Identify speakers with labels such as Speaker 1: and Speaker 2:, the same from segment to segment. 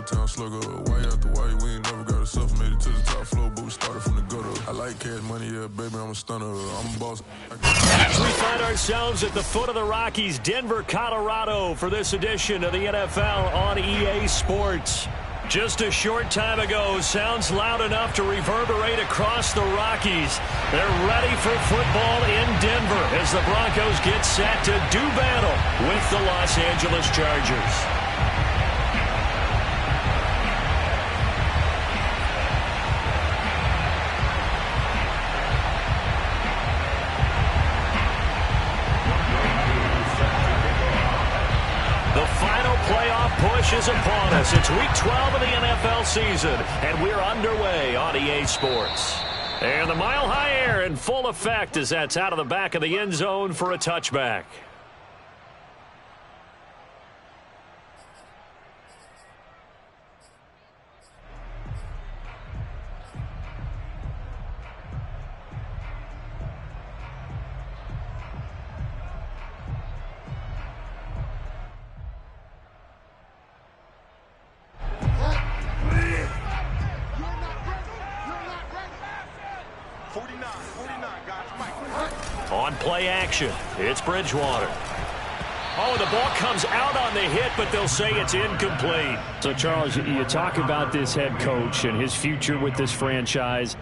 Speaker 1: Motown slugger. Why after why we ain't never got ourselves made it to the top floor, but we started from the gutter. I like cash money, yeah, baby, I'm a stunner. I'm a boss.
Speaker 2: As we find ourselves at the foot of the Rockies, Denver, Colorado, for this edition of the NFL on EA Sports. Just a short time ago, sounds loud enough to reverberate across the Rockies. They're ready for football in Denver as the Broncos get set to do battle with the Los Angeles Chargers. Push is upon us. It's week 12 of the NFL season, and we're underway on EA Sports. And the Mile High Air in full effect as that's out of the back of the end zone for a touchback. On play action, it's Bridgewater. Oh, the ball comes out on the hit, but they'll say it's incomplete.
Speaker 3: So, Charles, you talk about this head coach and his future with this franchise.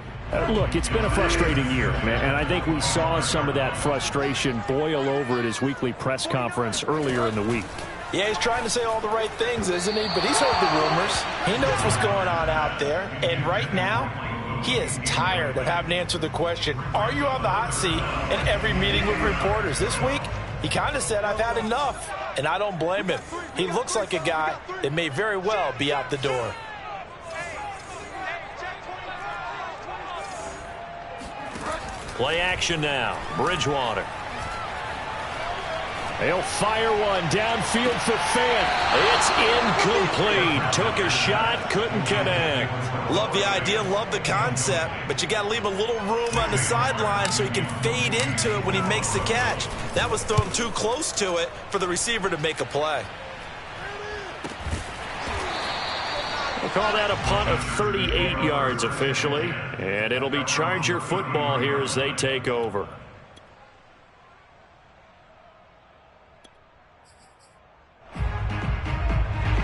Speaker 3: Look, it's been a frustrating year, man, and I think we saw some of that frustration boil over at his weekly press conference earlier in the week.
Speaker 4: Yeah, he's trying to say all the right things, isn't he? But he's heard the rumors. He knows what's going on out there. And right now, he is tired of having to answer the question, are you on the hot seat in every meeting with reporters? This week, he kind of said, I've had enough. And I don't blame him. He looks like a guy that may very well be out the door.
Speaker 2: Play action now. Bridgewater. He'll fire one downfield for Fant. It's incomplete. Took a shot, couldn't connect.
Speaker 5: Love the idea, love the concept, but you got to leave a little room on the sideline so he can fade into it when he makes the catch. That was thrown too close to it for the receiver to make a play.
Speaker 2: We'll call that a punt of 38 yards officially, and it'll be Charger football here as they take over.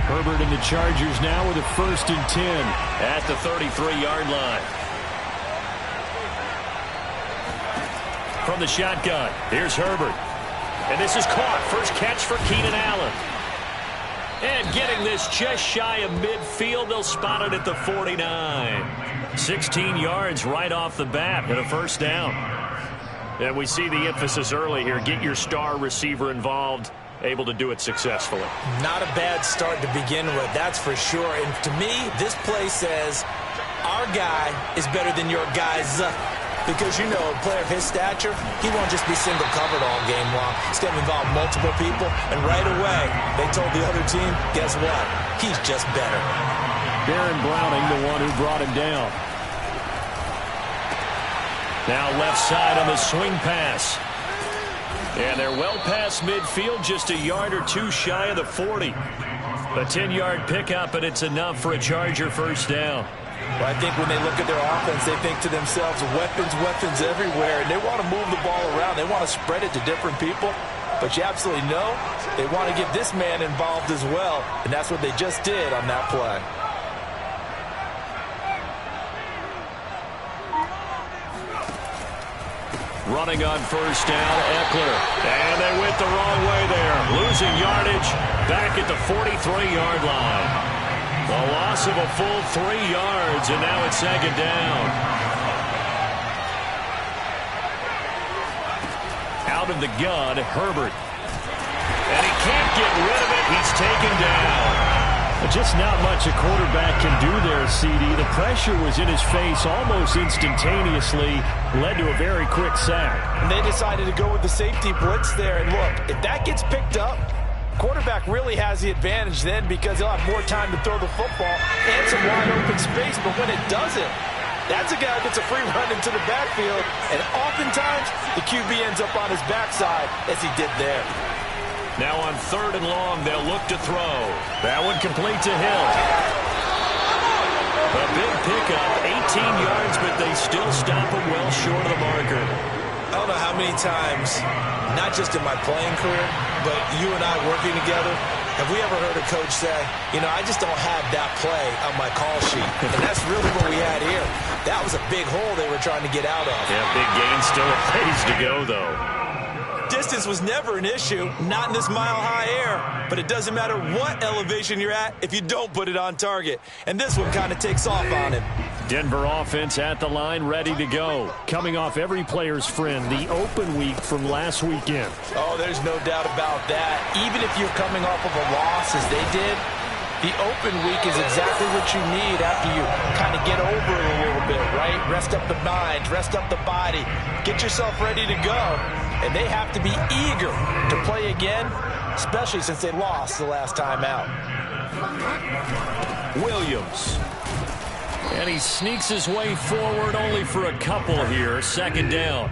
Speaker 2: Herbert and the Chargers now with a 1st and 10 at the 33-yard line. From the shotgun, here's Herbert. And this is caught. First catch for Keenan Allen. And getting this just shy of midfield, they'll spot it at the 49. 16 yards right off the bat and a 1st down. And we see the emphasis early here. Get your star receiver involved. Able to do it successfully.
Speaker 4: Not a bad start to begin with, that's for sure. And to me, this play says our guy is better than your guys. Because, you know, a player of his stature, he won't just be single covered all game long. He's going to involve multiple people. And right away, they told the other team, guess what? He's just better.
Speaker 2: Baron Browning, the one who brought him down. Now left side on the swing pass. And they're well past midfield, just a yard or two shy of the 40. A 10-yard pickup, and it's enough for a Charger 1st down.
Speaker 4: Well, I think when they look at their offense, they think to themselves, weapons, weapons everywhere. And they want to move the ball around. They want to spread it to different people. But you absolutely know they want to get this man involved as well. And that's what they just did on that play.
Speaker 2: Running on 1st down, Eckler. And they went the wrong way there. Losing yardage back at the 43-yard line. A loss of a full 3 yards, and now it's 2nd down. Out of the gun, Herbert. And he can't get rid of it. He's taken down.
Speaker 3: Just not much a quarterback can do there, CD. The pressure was in his face almost instantaneously, led to a very quick sack.
Speaker 4: And they decided to go with the safety blitz there. And look, if that gets picked up, quarterback really has the advantage then because he'll have more time to throw the football and some wide open space. But when it doesn't, that's a guy who gets a free run into the backfield. And oftentimes, the QB ends up on his backside as he did there.
Speaker 2: Now on 3rd and long, they'll look to throw. That one complete to Hill. still stop them well short of the marker.
Speaker 5: I don't know how many times, not just in my playing career, but you and I working together, have we ever heard a coach say, you know, I just don't have that play on my call sheet. And that's really what we had here. That was a big hole they were trying to get out of.
Speaker 2: Yeah, big gain, still a ways to go, though.
Speaker 5: Distance was never an issue, not in this mile-high air. But it doesn't matter what elevation you're at if you don't put it on target. And this one kind of takes off on him.
Speaker 3: Denver offense at the line, ready to go. Coming off every player's friend, the open week from last weekend.
Speaker 4: Oh, there's no doubt about that. Even if you're coming off of a loss as they did, the open week is exactly what you need after you kind of get over it a little bit, right? Rest up the mind, rest up the body, get yourself ready to go. And they have to be eager to play again, especially since they lost the last time out.
Speaker 2: Williams.
Speaker 3: And he sneaks his way forward only for a couple here. Second down.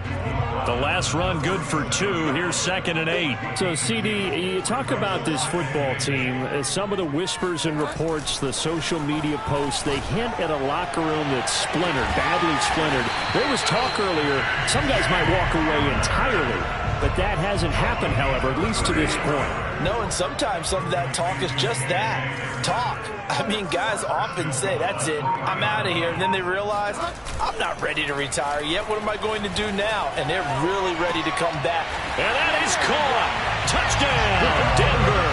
Speaker 3: The last run good for 2. Here's 2nd and 8. So, CD, you talk about this football team. Some of the whispers and reports, the social media posts, they hint at a locker room that's splintered, badly splintered. There was talk earlier, some guys might walk away entirely. But that hasn't happened, however, at least to this point.
Speaker 4: No, and sometimes some of that talk is just that, talk. I mean, guys often say, that's it, I'm out of here. And then they realize, I'm not ready to retire yet. What am I going to do now? And they're really ready to come back.
Speaker 2: And that is caught. Touchdown, Denver.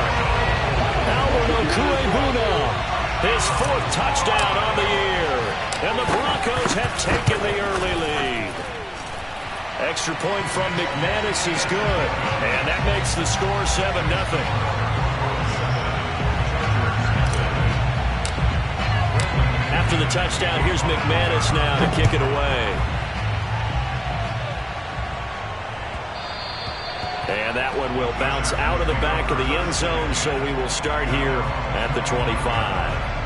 Speaker 2: Albert Okuebuna, his 4th touchdown on the year. And the Broncos have taken the early lead. Extra point from McManus is good. And that makes the score 7-0. After the touchdown, here's McManus now to kick it away. And that one will bounce out of the back of the end zone, so we will start here at the 25.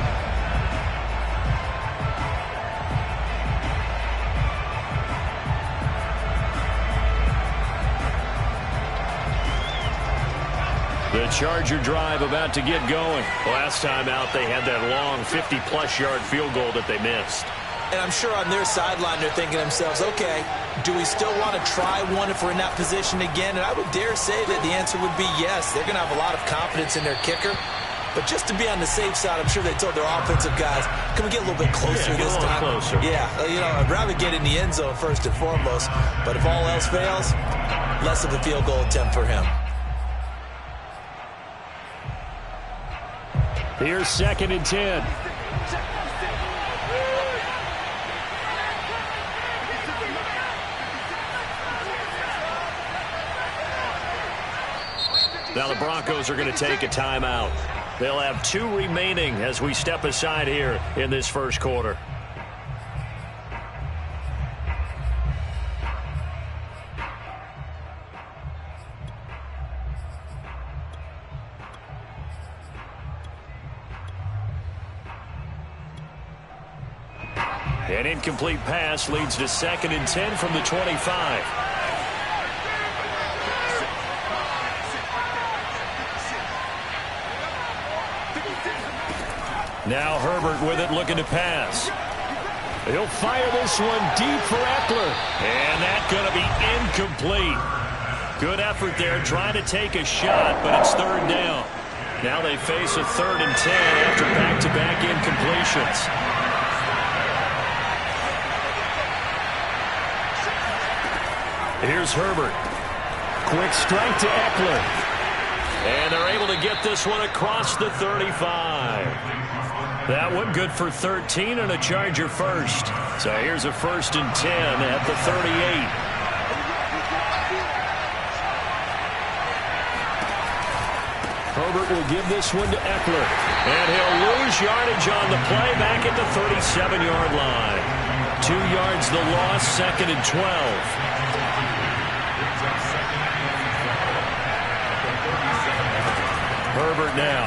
Speaker 2: The Charger drive about to get going. Last time out, they had that long 50-plus yard field goal that they missed.
Speaker 5: And I'm sure on their sideline they're thinking to themselves, okay, do we still want to try one if we're in that position again? And I would dare say that the answer would be yes. They're going to have a lot of confidence in their kicker. But just to be on the safe side, I'm sure they told their offensive guys, can we get a little bit closer this time?
Speaker 2: Closer.
Speaker 5: Yeah, you know, I'd rather get in the end zone first and foremost. But if all else fails, less of a field goal attempt for him.
Speaker 3: Here's 2nd and 10.
Speaker 2: Now the Broncos are going to take a timeout. They'll have 2 remaining as we step aside here in this first quarter. An incomplete pass leads to 2nd and 10 from the 25. Now Herbert with it, looking to pass. He'll fire this one deep for Eckler. And that's going to be incomplete. Good effort there, trying to take a shot, but it's 3rd down. Now they face a 3rd and 10 after back-to-back incompletions. Here's Herbert.
Speaker 3: Quick strike to Eckler.
Speaker 2: And they're able to get this one across the 35. That one good for 13 and a Charger first. So here's a 1st and 10 at the 38.
Speaker 3: Herbert will give this one to Eckler.
Speaker 2: And he'll lose yardage on the play back at the 37-yard line. 2 yards the loss, 2nd and 12. Herbert now.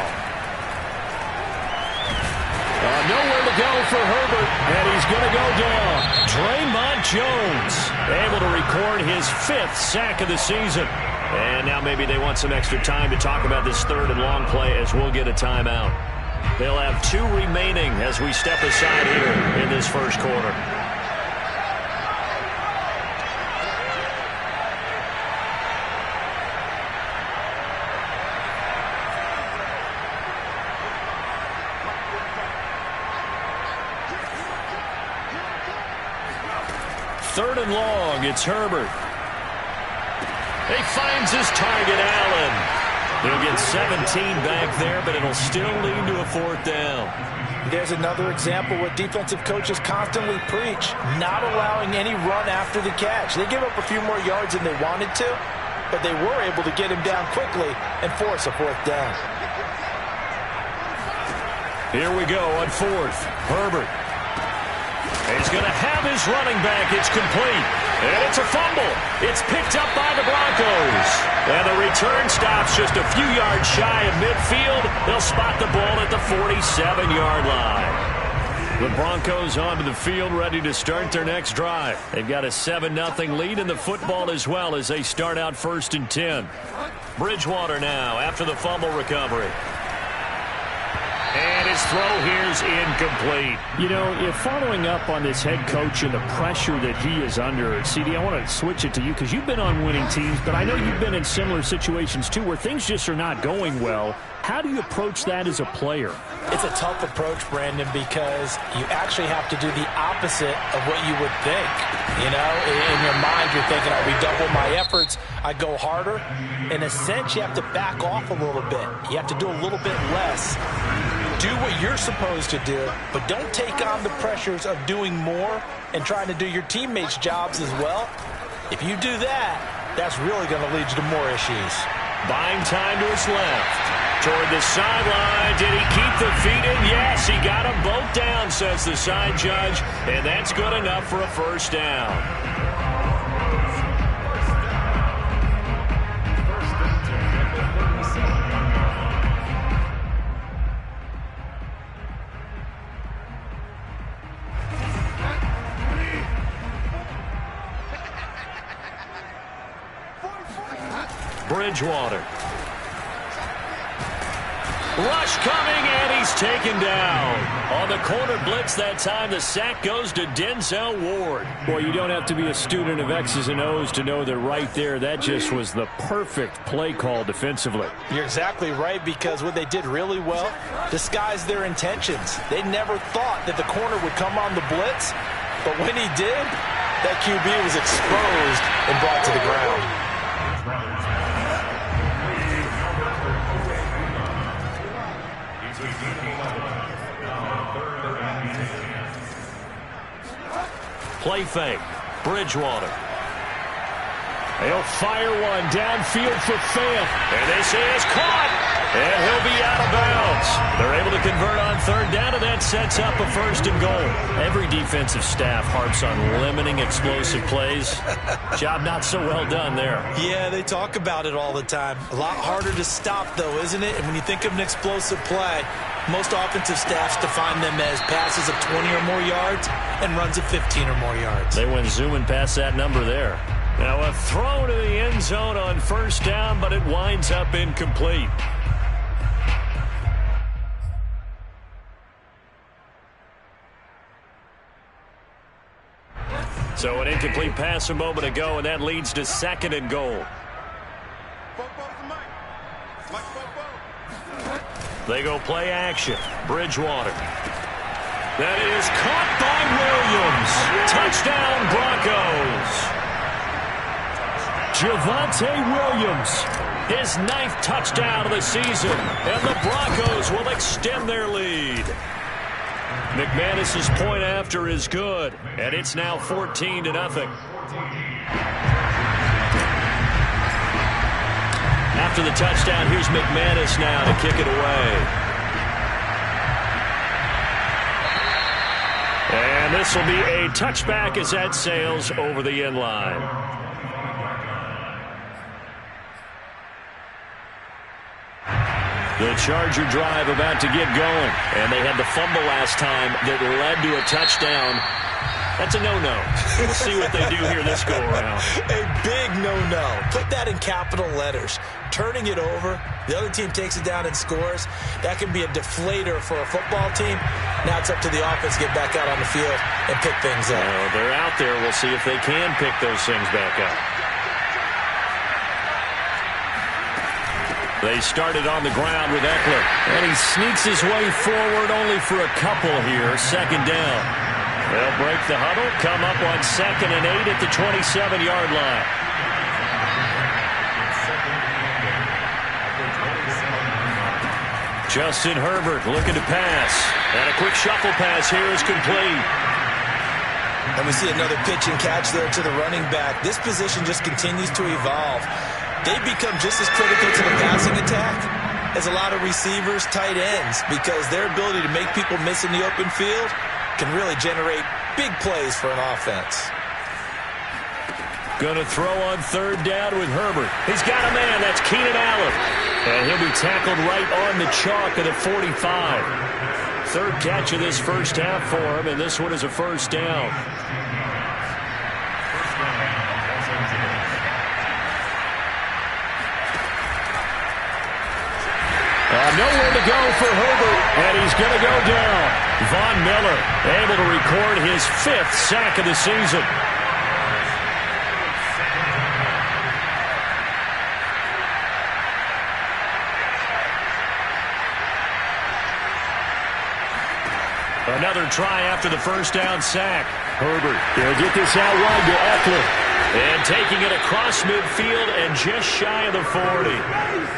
Speaker 2: Nowhere to go for Herbert, and he's going to go down. Draymond Jones able to record his 5th sack of the season. And now maybe they want some extra time to talk about this 3rd and long play as we'll get a timeout. They'll have 2 remaining as we step aside here in this first quarter. 3rd and long. It's Herbert. He finds his target, Allen. He'll get 17 back there, but it'll still lead to a 4th down.
Speaker 4: There's another example what defensive coaches constantly preach, not allowing any run after the catch. They give up a few more yards than they wanted to, but they were able to get him down quickly and force a 4th down.
Speaker 2: Here we go on 4th. Herbert. He's going to have his running back. It's complete. And it's a fumble. It's picked up by the Broncos. And the return stops just a few yards shy of midfield. They'll spot the ball at the 47-yard line. The Broncos onto the field, ready to start their next drive. They've got a 7-0 lead in the football as well as they start out 1st and 10. Bridgewater now after the fumble recovery. And his throw here's incomplete.
Speaker 3: You know, if following up on this head coach and the pressure that he is under, CD, I want to switch it to you because you've been on winning teams, but I know you've been in similar situations too where things just are not going well. How do you approach that as a player?
Speaker 4: It's a tough approach, Brandon, because you actually have to do the opposite of what you would think. You know, in your mind, you're thinking, I redouble my efforts, I go harder. In a sense, you have to back off a little bit. You have to do a little bit less. Do what you're supposed to do, but don't take on the pressures of doing more and trying to do your teammates' jobs as well. If you do that, that's really going to lead you to more issues.
Speaker 2: Buying time to his left. Toward the sideline. Did he keep the feet in? Yes, he got them both down, says the side judge. And that's good enough for a 1st down. Bridgewater. Rush coming, and he's taken down. On the corner blitz that time, the sack goes to Denzel Ward.
Speaker 3: Boy, you don't have to be a student of X's and O's to know that right there, that just was the perfect play call defensively.
Speaker 4: You're exactly right, because what they did really well, disguised their intentions. They never thought that the corner would come on the blitz, but when he did, that QB was exposed and brought to the ground.
Speaker 2: Play fake. Bridgewater. He'll fire one downfield for Fant. And this is caught. And he'll be out of bounds. They're able to convert on 3rd down, and that sets up a 1st and goal. Every defensive staff harps on limiting explosive plays. Job not so well done there.
Speaker 5: Yeah, they talk about it all the time. A lot harder to stop, though, isn't it? And when you think of an explosive play, most offensive staffs define them as passes of 20 or more yards and runs of 15 or more yards.
Speaker 2: They went zooming past that number there. Now a throw to the end zone on 1st down, but it winds up incomplete. So an incomplete pass a moment ago, and that leads to 2nd and goal. They go play action. Bridgewater. That is caught by Williams. Touchdown, Broncos. Javonte Williams, his 9th touchdown of the season, and the Broncos will extend their lead. McManus's point after is good, and it's now 14-0. After the touchdown, here's McManus now to kick it away. And this will be a touchback as that sails over the end line. The Charger drive about to get going. And they had the fumble last time that led to a touchdown. That's a no-no. We'll see what they do here this go-around.
Speaker 5: A big no-no. Put that in capital letters. Turning it over, the other team takes it down and scores. That can be a deflator for a football team. Now it's up to the offense to get back out on the field and pick things up.
Speaker 2: Well, they're out there. We'll see if they can pick those things back up. They started on the ground with Eckler. And he sneaks his way forward only for a couple here. 2nd down. They'll break the huddle, come up on 2nd and 8 at the 27-yard line. Justin Herbert looking to pass. And a quick shuffle pass here is complete.
Speaker 5: And we see another pitch and catch there to the running back. This position just continues to evolve. They become just as critical to the passing attack as a lot of receivers, tight ends, because their ability to make people miss in the open field can really generate big plays for an offense.
Speaker 2: Going to throw on 3rd down with Herbert. He's got a man. That's Keenan Allen. And he'll be tackled right on the chalk at the 45. 3rd catch of this first half for him, and this one is a first down. Nowhere to go for Herbert, and he's going to go down. Von Miller able to record his 5th sack of the season. Another try after the first down sack. Herbert, they'll get this out wide to Eckler. And taking it across midfield and just shy of the 40.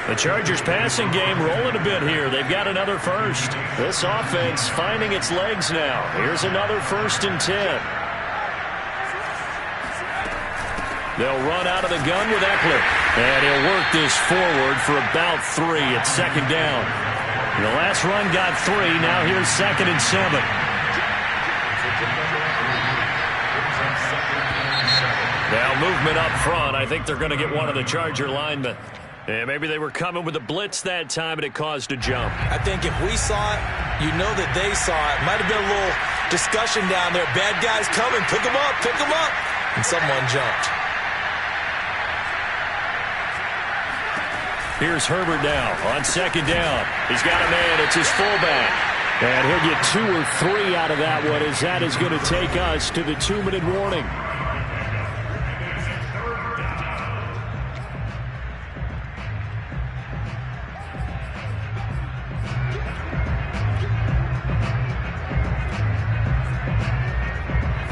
Speaker 2: The Chargers passing game rolling a bit here. They've got another first. This offense finding its legs now. Here's another 1st and 10. They'll run out of the gun with Eckler. And he'll work this forward for about 3 at 2nd down. The last run got 3. Now here's 2nd and 7. Now movement up front. I think they're going to get one of the Charger linemen. And maybe they were coming with a blitz that time and it caused a jump.
Speaker 5: I think if we saw it, you know that they saw it. Might have been a little discussion down there. Bad guys coming. Pick them up. Pick them up. And someone jumped.
Speaker 2: Here's Herbert now on 2nd down. He's got a man. It's his fullback. And he'll get 2 or 3 out of that one, as that is going to take us to the 2-minute warning.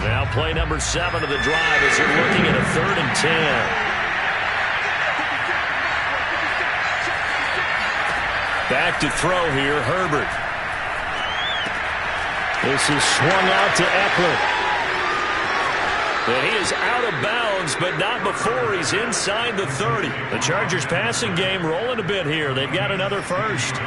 Speaker 2: Now play number 7 of the drive as they're looking at a 3rd and 10. Back to throw here, Herbert. This is swung out to Eckler. And he is out of bounds, but not before he's inside the 30. The Chargers passing game rolling a bit here. They've got another first.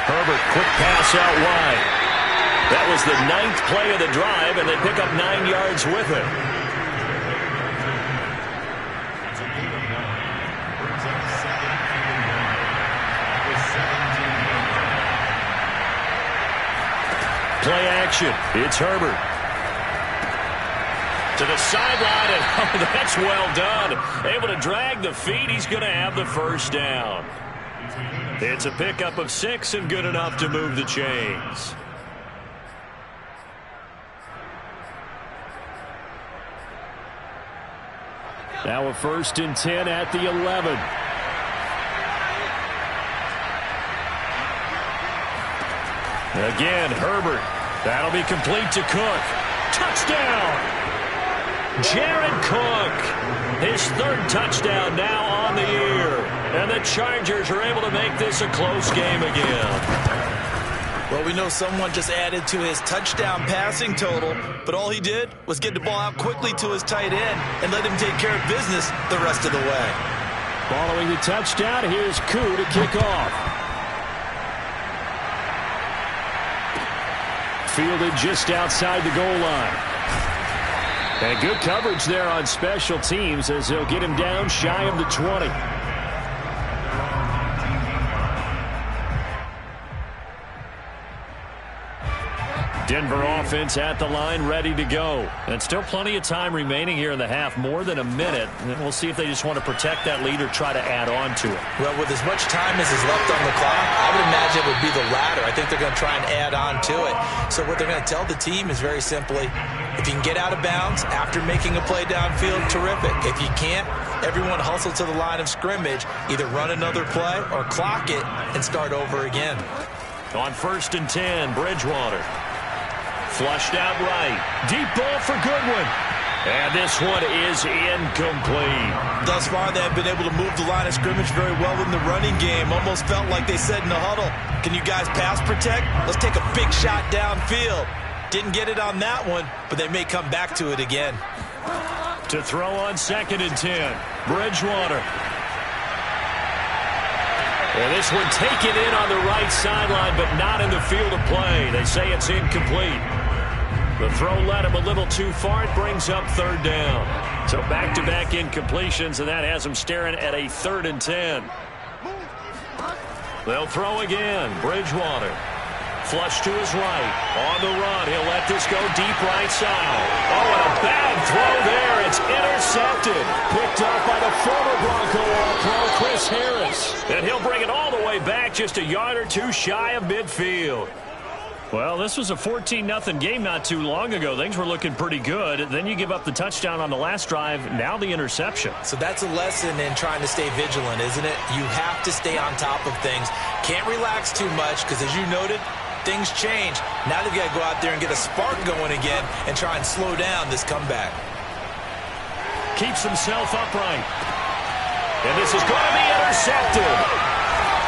Speaker 2: Herbert, quick pass out wide. That was the 9th play of the drive, and they pick up 9 yards with it. Play action. It's Herbert. To the sideline, and oh, that's well done. Able to drag the feet. He's going to have the first down. It's a pickup of 6 and good enough to move the chains. Now a 1st and 10 at the 11. Again, Herbert. That'll be complete to Cook. Touchdown! Jared Cook. His 3rd touchdown now on the year. And the Chargers are able to make this a close game again.
Speaker 5: Well, we know someone just added to his touchdown passing total, but all he did was get the ball out quickly to his tight end and let him take care of business the rest of the way.
Speaker 2: Following the touchdown, here's Koo to kick off. Fielded just outside the goal line. And good coverage there on special teams as they'll get him down shy of the 20.
Speaker 3: Denver offense at the line, ready to go. And still plenty of time remaining here in the half, more than a minute. And we'll see if they just want to protect that lead or try to add on to it.
Speaker 5: Well, with as much time as is left on the clock, I would imagine it would be the latter. I think they're going to try and add on to it. So what they're going to tell the team is very simply, if you can get out of bounds after making a play downfield, terrific. If you can't, everyone hustle to the line of scrimmage, either run another play or clock it and start over again.
Speaker 2: On 1st and 10, Bridgewater. Flushed out right. Deep ball for Goodwin. And this one is incomplete.
Speaker 5: Thus far, they have been able to move the line of scrimmage very well in the running game. Almost felt like they said in the huddle, can you guys pass protect? Let's take a big shot downfield. Didn't get it on that one, but they may come back to it again.
Speaker 2: To throw on 2nd and 10, Bridgewater. And this one taken in on the right sideline, but not in the field of play. They say it's incomplete. The throw led him a little too far. It brings up 3rd down. So back-to-back incompletions, and that has them staring at a 3rd and 10. They'll throw again. Bridgewater. Flush to his right. On the run. He'll let this go deep right side. Oh, and a bad throw there. It's intercepted. Picked up by the former Bronco All-Pro, Chris Harris. And he'll bring it all the way back just a yard or two shy of midfield.
Speaker 3: Well, this was a 14-0 game not too long ago. Things were looking pretty good. Then you give up the touchdown on the last drive. Now the interception.
Speaker 5: So that's a lesson in trying to stay vigilant, isn't it? You have to stay on top of things. Can't relax too much because, as you noted, things change. Now they've got to go out there and get a spark going again and try and slow down this comeback.
Speaker 2: Keeps himself upright. And this is going to be intercepted.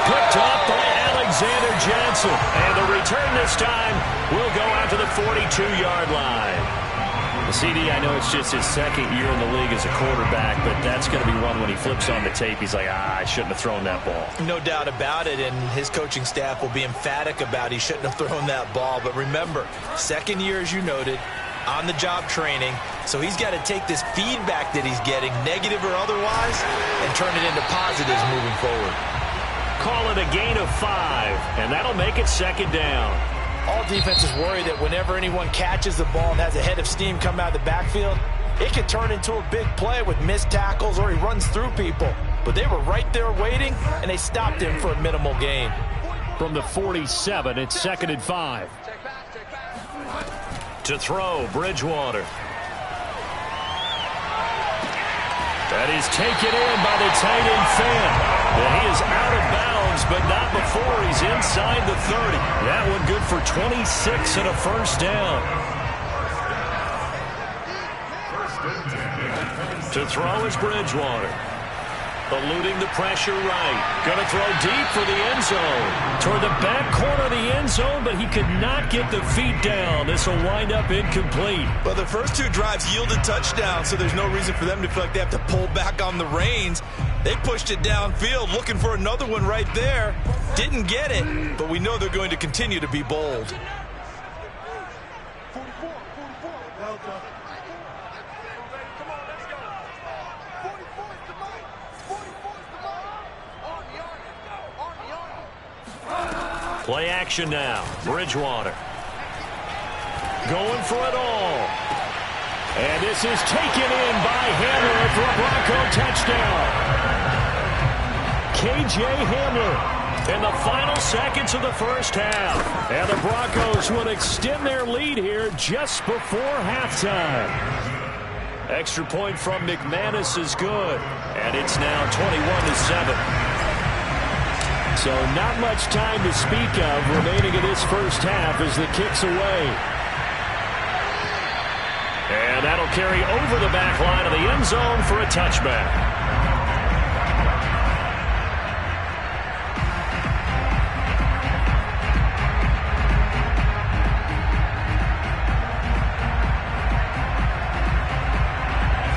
Speaker 2: Picked up by Alexander Johnson. And the return this time will go out to the 42-yard line.
Speaker 3: CD, I know it's just his 2nd year in the league as a quarterback, but that's going to be one when he flips on the tape. He's like, I shouldn't have thrown that ball.
Speaker 5: No doubt about it, and his coaching staff will be emphatic about he shouldn't have thrown that ball. But remember, 2nd year, as you noted, on-the-job training, so he's got to take this feedback that he's getting, negative or otherwise, and turn it into positives moving forward.
Speaker 2: Call it a gain of 5, and that'll make it 2nd down.
Speaker 4: All defenses worry that whenever anyone catches the ball and has a head of steam come out of the backfield, it can turn into a big play with missed tackles or he runs through people. But they were right there waiting, and they stopped him for a minimal gain.
Speaker 3: From the 47, it's 2nd and 5.
Speaker 2: To throw, Bridgewater. That is taken in by the tight end Fant. And he is out of bounds, but not before he's inside the 30. That one good for 26 and a 1st down. To throw is Bridgewater. Eluding the pressure right. Going to throw deep for the end zone. Toward the back corner of the end zone, but he could not get the feet down. This will wind up incomplete.
Speaker 5: Well, the first 2 drives yielded touchdowns, so there's no reason for them to feel like they have to pull back on the reins. They pushed it downfield, looking for another one right there. Didn't get it, but we know they're going to continue to be bold.
Speaker 2: Play action now. Bridgewater. Going for it all. And this is taken in by Hamler for a Bronco touchdown. K.J. Hamler in the final seconds of the 1st half. And the Broncos will extend their lead here just before halftime. Extra point from McManus is good. And it's now 21-7. So not much time to speak of remaining in this 1st half as the kick's away. And that'll carry over the back line of the end zone for a touchback.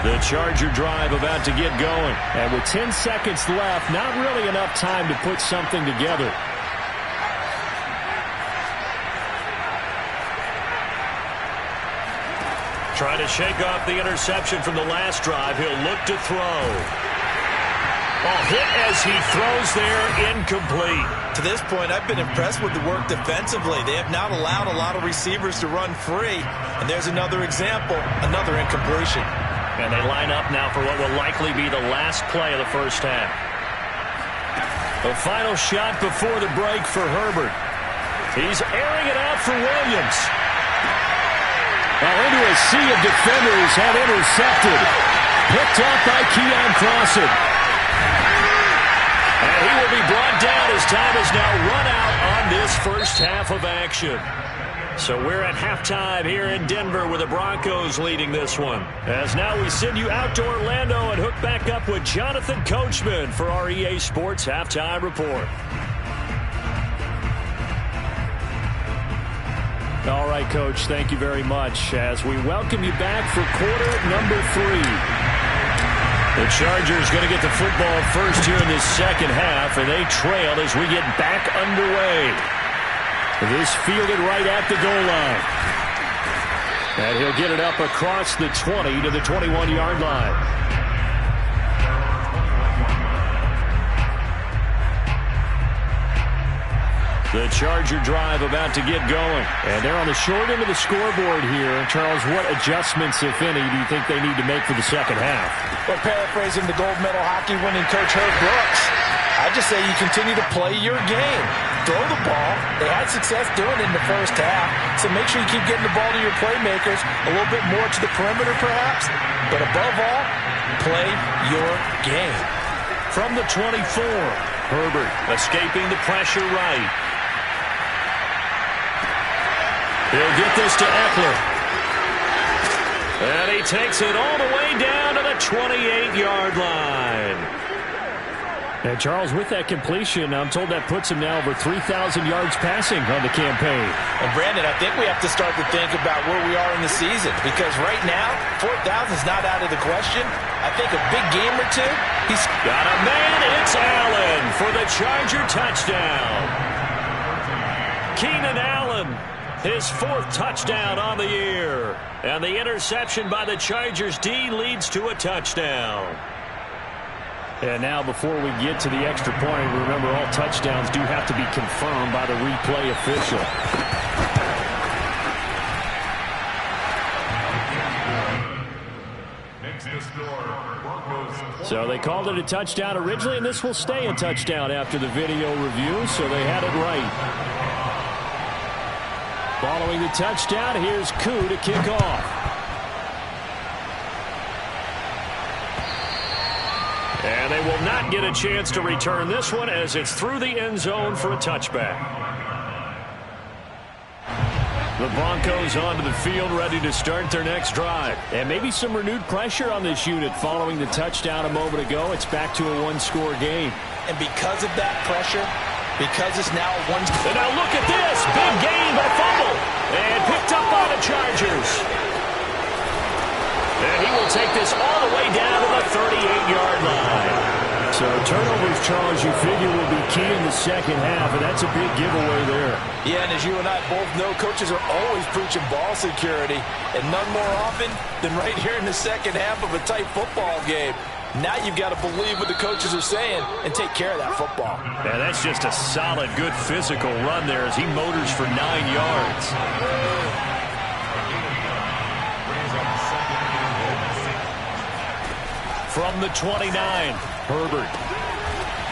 Speaker 2: The Charger drive about to get going.
Speaker 3: And with 10 seconds left, not really enough time to put something together.
Speaker 2: Trying to shake off the interception from the last drive. He'll look to throw. Hit as he throws there, incomplete.
Speaker 5: To this point, I've been impressed with the work defensively. They have not allowed a lot of receivers to run free. And there's another example, another incompletion.
Speaker 2: And they line up now for what will likely be the last play of the first half. The final shot before the break for Herbert. He's airing it out for Williams.
Speaker 3: Now into a sea of defenders have intercepted. Picked up by Keon Crossan.
Speaker 2: And he will be brought down as time is now run out on this first half of action. So we're at halftime here in Denver with the Broncos leading this one. As now we send you out to Orlando and hook back up with Jonathan Coachman for our EA Sports Halftime Report.
Speaker 3: All right, Coach, thank you very much as we welcome you back for quarter number 3.
Speaker 2: The Chargers going to get the football first here in this second half, and they trail as we get back underway. This fielded right at the goal line. And he'll get it up across the 20 to the 21-yard line. The Charger drive about to get going. And they're on the short end of the scoreboard here. Charles, what adjustments, if any, do you think they need to make for the second half?
Speaker 4: Well, paraphrasing the gold medal hockey winning coach Herb Brooks, I just say you continue to play your game. Throw the ball. They had success doing it in the first half, so make sure you keep getting the ball to your playmakers, a little bit more to the perimeter perhaps, but above all, play your game.
Speaker 2: From the 24, Herbert escaping the pressure right. He'll get this to Eckler. And he takes it all the way down to the 28-yard line.
Speaker 3: And Charles, with that completion, I'm told that puts him now over 3,000 yards passing on the campaign.
Speaker 4: And Brandon, I think we have to start to think about where we are in the season, because right now, 4,000 is not out of the question. I think a big game or two, he's
Speaker 2: got a man. It's Allen for the Charger touchdown. Keenan Allen, his 4th touchdown on the year. And the interception by the Chargers D leads to a touchdown.
Speaker 3: And now before we get to the extra point, remember all touchdowns do have to be confirmed by the replay official. So they called it a touchdown originally, and this will stay a touchdown after the video review, so they had it right. Following the touchdown, here's Koo to kick off.
Speaker 2: And they will not get a chance to return this one as it's through the end zone for a touchback. The Broncos onto the field ready to start their next drive. And maybe some renewed pressure on this unit following the touchdown a moment ago. It's back to a one-score game.
Speaker 4: And because of that pressure, because it's now a one...
Speaker 2: And now look at this. Big gain, but a fumble. And picked up by the Chargers. And he will take this all the way down to the 38-yard line.
Speaker 3: So turnovers, Charles, you figure will be key in the second half, and that's a big giveaway there.
Speaker 4: Yeah, and as you and I both know, coaches are always preaching ball security, and none more often than right here in the second half of a tight football game. Now you've got to believe what the coaches are saying and take care of that football.
Speaker 2: Yeah, that's just a solid, good physical run there as he motors for 9 yards. From the 29, Herbert.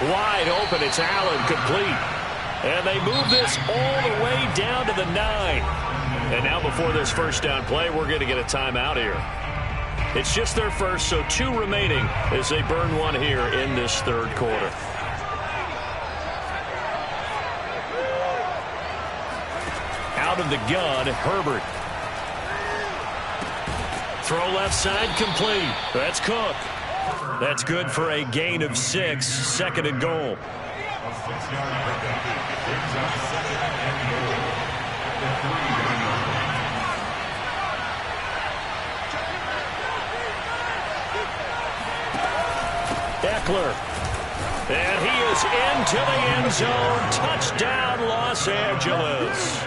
Speaker 2: Wide open, it's Allen, complete. And they move this all the way down to the 9. And now before this first down play, we're going to get a timeout here. It's just their first, so 2 remaining as they burn one here in this third quarter. Out of the gun, Herbert. Throw left side, complete. That's Cook. That's good for a gain of 6, second and goal. Eckler. And he is into the end zone. Touchdown, Los Angeles.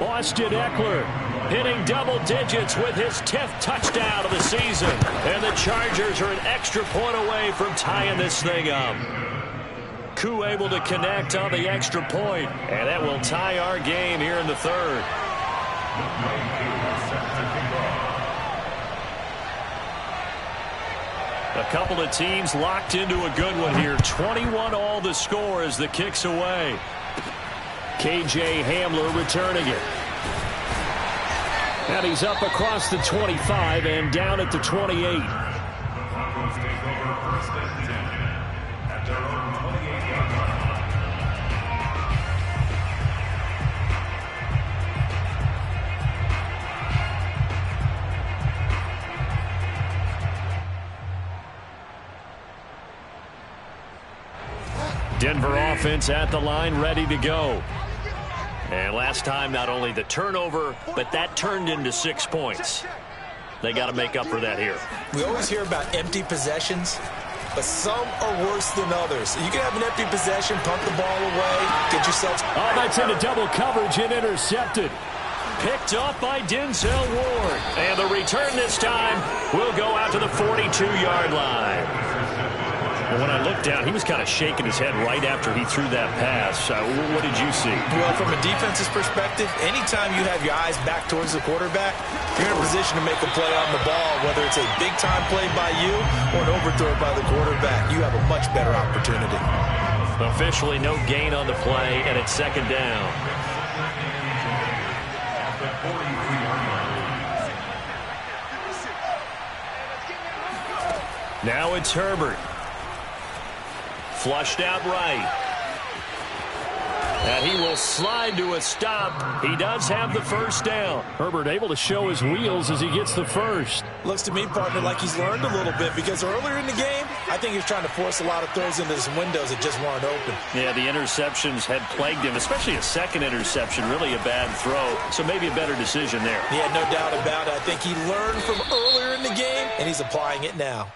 Speaker 2: Austin Eckler hitting double digits with his 10th touchdown of the season. And the Chargers are an extra point away from tying this thing up. Koo able to connect on the extra point, and that will tie our game here in the third. A couple of teams locked into a good one here. 21 all the score as the kick's away. K.J. Hamler returning it. And he's up across the 25 and down at the 28. Denver offense at the line, ready to go. And last time, not only the turnover, but that turned into 6 points. They got to make up for that here.
Speaker 5: We always hear about empty possessions, but some are worse than others. You can have an empty possession, punt the ball away, get yourself...
Speaker 3: Oh, that's into double coverage and intercepted.
Speaker 2: Picked off by Denzel Ward. And the return this time will go out to the 42-yard line. When I looked down, he was kind of shaking his head right after he threw that pass. What did you see?
Speaker 5: Well, from a defense's perspective, anytime you have your eyes back towards the quarterback, you're in a position to make a play on the ball, whether it's a big-time play by you or an overthrow by the quarterback. You have a much better opportunity.
Speaker 2: Officially no gain on the play, and it's second down. Now it's Herbert. Flushed out right. And he will slide to a stop. He does have the first down.
Speaker 3: Herbert able to show his wheels as he gets the first.
Speaker 5: Looks to me, partner, like he's learned a little bit, because earlier in the game, I think he was trying to force a lot of throws into some windows that just weren't open.
Speaker 2: Yeah, the interceptions had plagued him, especially a second interception, really a bad throw. So maybe a better decision there.
Speaker 5: Yeah, no doubt about it. I think he learned from earlier in the game, and he's applying it now.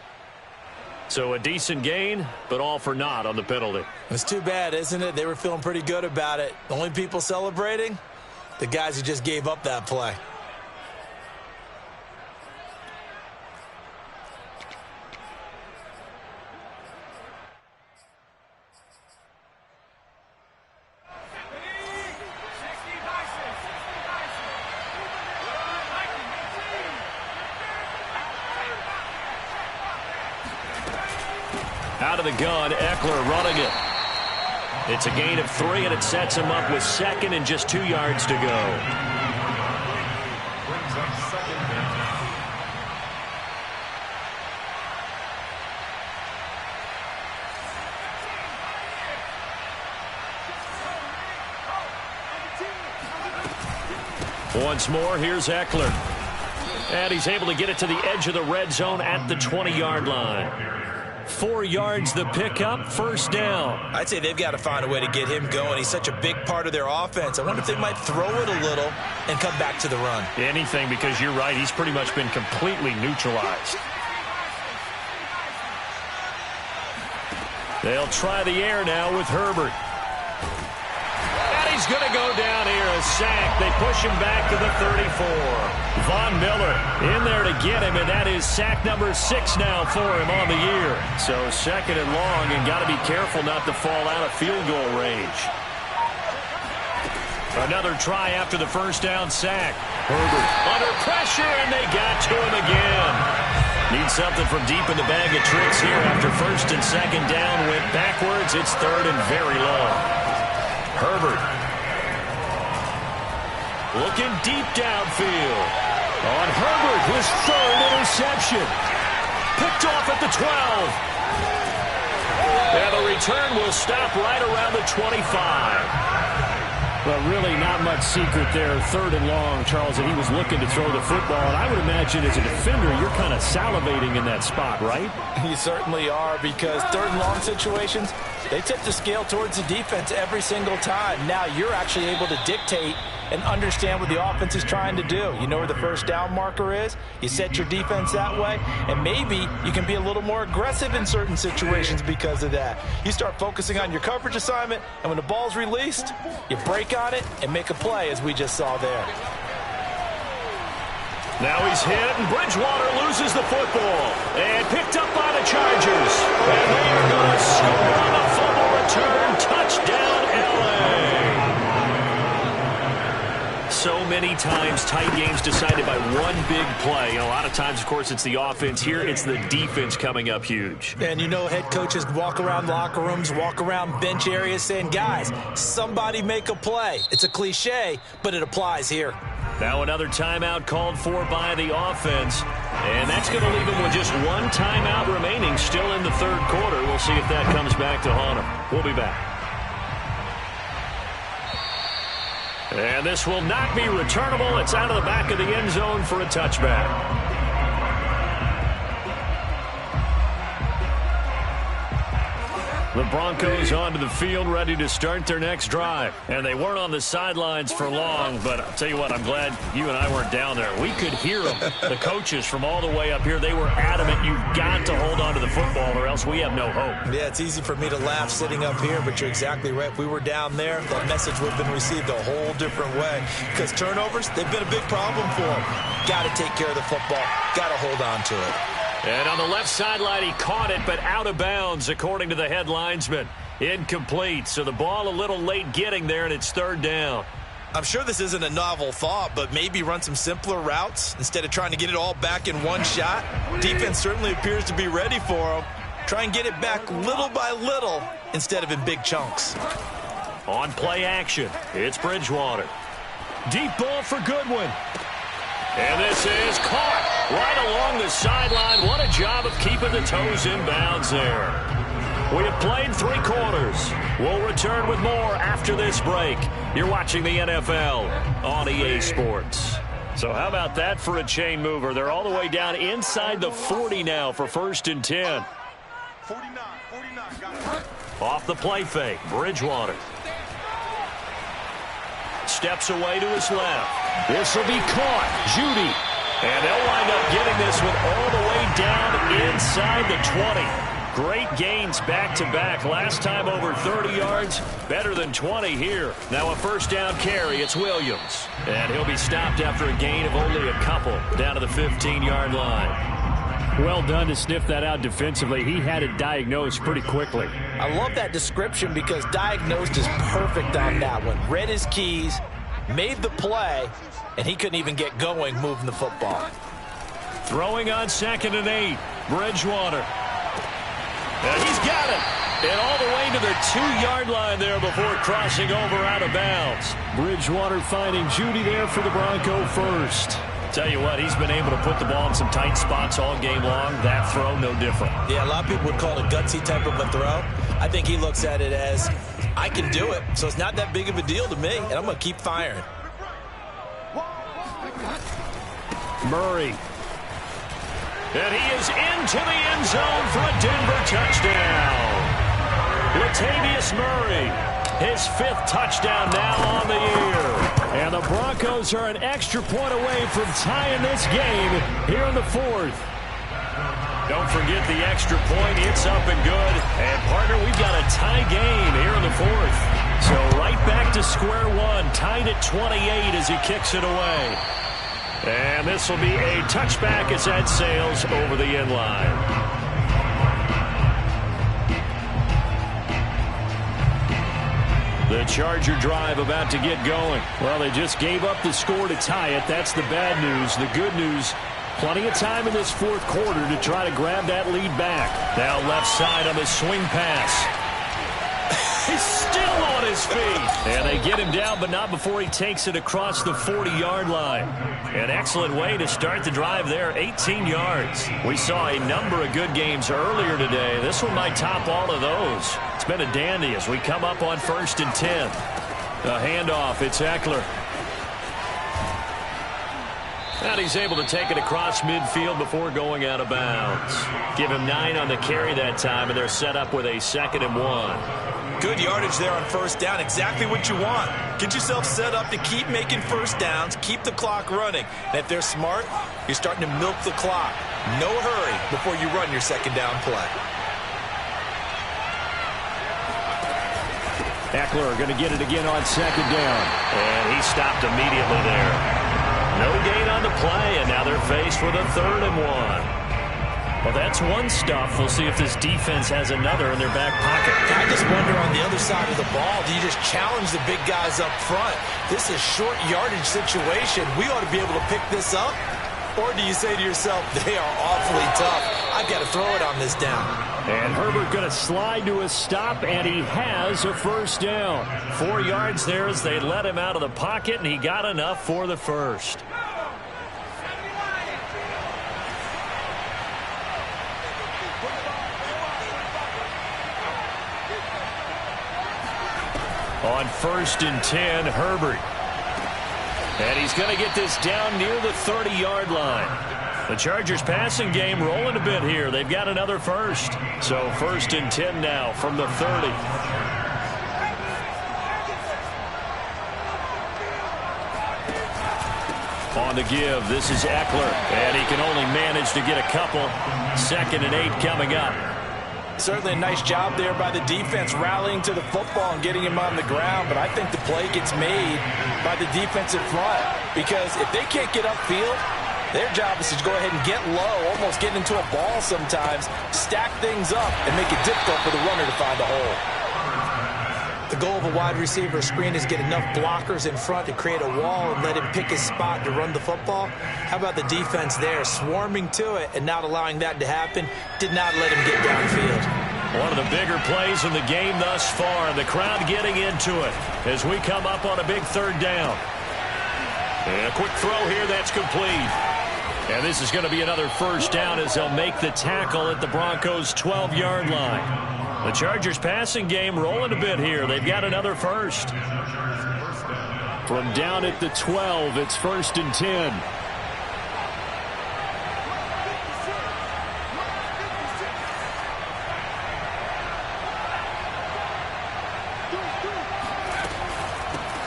Speaker 2: So a decent gain, but all for naught on the penalty.
Speaker 5: It's too bad, isn't it? They were feeling pretty good about it. The only people celebrating, the guys who just gave up that play.
Speaker 2: Out of the gun, Eckler running it. It's a gain of 3, and it sets him up with second and just 2 yards to go. Once more, here's Eckler. And he's able to get it to the edge of the red zone at the 20-yard line. 4 yards the pickup, first down.
Speaker 5: I'd say they've got to find a way to get him going. He's such a big part of their offense. I wonder if they might throw it a little and come back to the run.
Speaker 2: Anything, because you're right, he's pretty much been completely neutralized. They'll try the air now with Herbert. And he's going to go down here, a sack. They push him back to the 34. Von Miller in there to get him, and that is sack number 6 now for him on the year. So second and long, and got to be careful not to fall out of field goal range. Another try after the first down sack. Herbert under pressure, and they got to him again. Need something from deep in the bag of tricks here after first and second down went backwards. It's third and very long. Herbert looking deep downfield. On Herbert, his third interception. Picked off at the 12. And the return will stop right around the 25.
Speaker 3: Well, really not much secret there. Third and long, Charles, and he was looking to throw the football. And I would imagine as a defender, you're kind of salivating in that spot, right?
Speaker 4: You certainly are, because third and long situations, they tip the scale towards the defense every single time. Now you're actually able to dictate and understand what the offense is trying to do. You know where the first down marker is. You set your defense that way, and maybe you can be a little more aggressive in certain situations because of that. You start focusing on your coverage assignment, and when the ball's released, you break on it and make a play, as we just saw there.
Speaker 2: Now he's hit, and Bridgewater loses the football. And picked up by the Chargers. And they are going to score on the fumble return. times tight games decided by one big play. You know, a lot of times, of course, it's the offense. Here, it's the defense coming up huge.
Speaker 5: And you know, head coaches walk around locker rooms, walk around bench areas saying, guys, somebody make a play. It's a cliche, but it applies here.
Speaker 2: Now another timeout called for by the offense. And that's going to leave them with just one timeout remaining still in the third quarter. We'll see if that comes back to haunt them. We'll be back. And this will not be returnable. It's out of the back of the end zone for a touchback. The Broncos onto the field, ready to start their next drive. And they weren't on the sidelines for long, but I'll tell you what, I'm glad you and I weren't down there. We could hear them, the coaches from all the way up here. They were adamant, you've got to hold on to the football or else we have no hope.
Speaker 5: Yeah, it's easy for me to laugh sitting up here, but you're exactly right. If we were down there, that message would have been received a whole different way. Because turnovers, they've been a big problem for them. Got to take care of the football. Got to hold on to it.
Speaker 2: And on the left sideline, he caught it, but out of bounds, according to the head linesman. Incomplete, so the ball a little late getting there, and it's third down.
Speaker 5: I'm sure this isn't a novel thought, but maybe run some simpler routes instead of trying to get it all back in one shot. Defense certainly appears to be ready for them. Try and get it back little by little instead of in big chunks.
Speaker 2: On play action, it's Bridgewater. Deep ball for Goodwin. And this is caught right along the sideline. What a job of keeping the toes in bounds there. We have played 3 quarters. We'll return with more after this break. You're watching the NFL on EA Sports. So how about that for a chain mover? They're all the way down inside the 40 now for 1st and 10.
Speaker 1: 49, got it.
Speaker 2: Off the play fake, Bridgewater. Steps away to his left. This will be caught. Judy. And they'll wind up getting this one all the way down inside the 20. Great gains back-to-back. Last time over 30 yards. Better than 20 here. Now a 1st down carry. It's Williams. And he'll be stopped after a gain of only a couple down to the 15-yard line.
Speaker 3: Well done to sniff that out defensively. He had it diagnosed pretty quickly.
Speaker 4: I love that description because diagnosed is perfect on that one. Read his keys, made the play, and he couldn't even get going moving the football.
Speaker 2: Throwing on 2nd and 8. Bridgewater. And he's got it. And all the way to the 2-yard line there before crossing over out of bounds.
Speaker 3: Bridgewater finding Judy there for the Bronco first.
Speaker 2: Tell you what, he's been able to put the ball in some tight spots all game long. That throw, no different.
Speaker 5: Yeah, a lot of people would call it a gutsy type of a throw. I think he looks at it as, I can do it, so it's not that big of a deal to me, and I'm going to keep firing.
Speaker 3: Murray.
Speaker 2: And he is into the end zone for a Denver touchdown. Latavius Murray, his 5th touchdown now on the year.
Speaker 3: And the Broncos are an extra point away from tying this game here in the 4th.
Speaker 2: Don't forget the extra point. It's up and good. And, partner, we've got a tie game here in the 4th. So right back to square one, tied at 28 as he kicks it away. And this will be a touchback as that sails over the end line. The Charger drive about to get going.
Speaker 3: Well, they just gave up the score to tie it. That's the bad news. The good news, plenty of time in this 4th quarter to try to grab that lead back.
Speaker 2: Now left side on the swing pass. He's still on his feet. And they get him down, but not before he takes it across the 40-yard line. An excellent way to start the drive there, 18 yards. We saw a number of good games earlier today. This one might top all of those. It's been a dandy as we come up on 1st and 10. A handoff, it's Eckler. And he's able to take it across midfield before going out of bounds. Give him 9 on the carry that time, and they're set up with a 2nd and 1.
Speaker 5: Good yardage there on 1st down. Exactly what you want. Get yourself set up to keep making 1st downs, keep the clock running. And if they're smart, you're starting to milk the clock. No hurry before you run your 2nd down play.
Speaker 3: Eckler going to get it again on 2nd down.
Speaker 2: And he stopped immediately there. No gain on the play, and now they're faced with a 3rd and 1. Well, that's one stuff. We'll see if this defense has another in their back pocket.
Speaker 5: I just wonder on the other side of the ball, do you just challenge the big guys up front? This is short yardage situation. We ought to be able to pick this up. Or do you say to yourself, they are awfully tough. I've got to throw it on this down.
Speaker 3: And Herbert going to slide to a stop, and he has a first down.
Speaker 2: 4 yards there as they let him out of the pocket, and he got enough for the first. On 1st and 10, Herbert. And he's going to get this down near the 30-yard line. The Chargers passing game rolling a bit here. They've got another first. So 1st and 10 now from the 30. On the give, this is Eckler. And he can only manage to get a couple. 2nd and 8 coming up.
Speaker 4: Certainly a nice job there by the defense rallying to the football and getting him on the ground, but I think the play gets made by the defensive front because if they can't get upfield, their job is to go ahead and get low, almost get into a ball sometimes, stack things up, and make it difficult for the runner to find a hole.
Speaker 5: The goal of a wide receiver screen is get enough blockers in front to create a wall and let him pick his spot to run the football. How about the defense there, swarming to it and not allowing that to happen? Did not let him get downfield.
Speaker 2: One of the bigger plays in the game thus far. The crowd getting into it as we come up on a big 3rd down. And a quick throw here that's complete. And this is going to be another first down as they'll make the tackle at the Broncos' 12-yard line. The Chargers passing game rolling a bit here. They've got another first.
Speaker 3: From down at the 12, it's 1st and 10.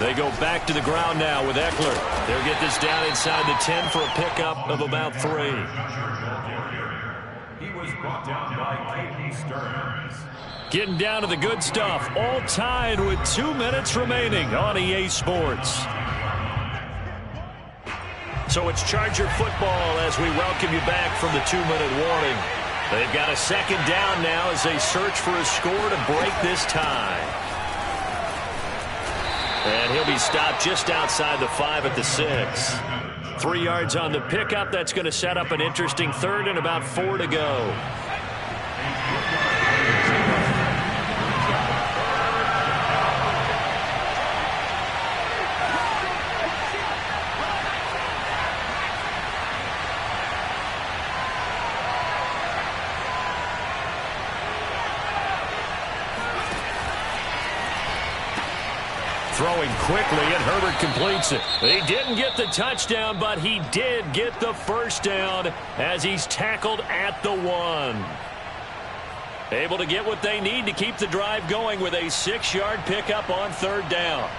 Speaker 2: They go back to the ground now with Eckler. They'll get this down inside the 10 for a pickup of about 3.
Speaker 6: He was brought down by Caden Stearns.
Speaker 2: Getting down to the good stuff. All tied with 2 minutes remaining on EA Sports. So it's Charger football as we welcome you back from the 2-minute warning. They've got a 2nd down now as they search for a score to break this tie. And he'll be stopped just outside the 5 at the 6. 3 yards on the pickup. That's going to set up an interesting 3rd and about 4 to go. Throwing quickly, and Herbert completes it. He didn't get the touchdown, but he did get the first down as he's tackled at the 1. Able to get what they need to keep the drive going with a 6-yard pickup on 3rd down.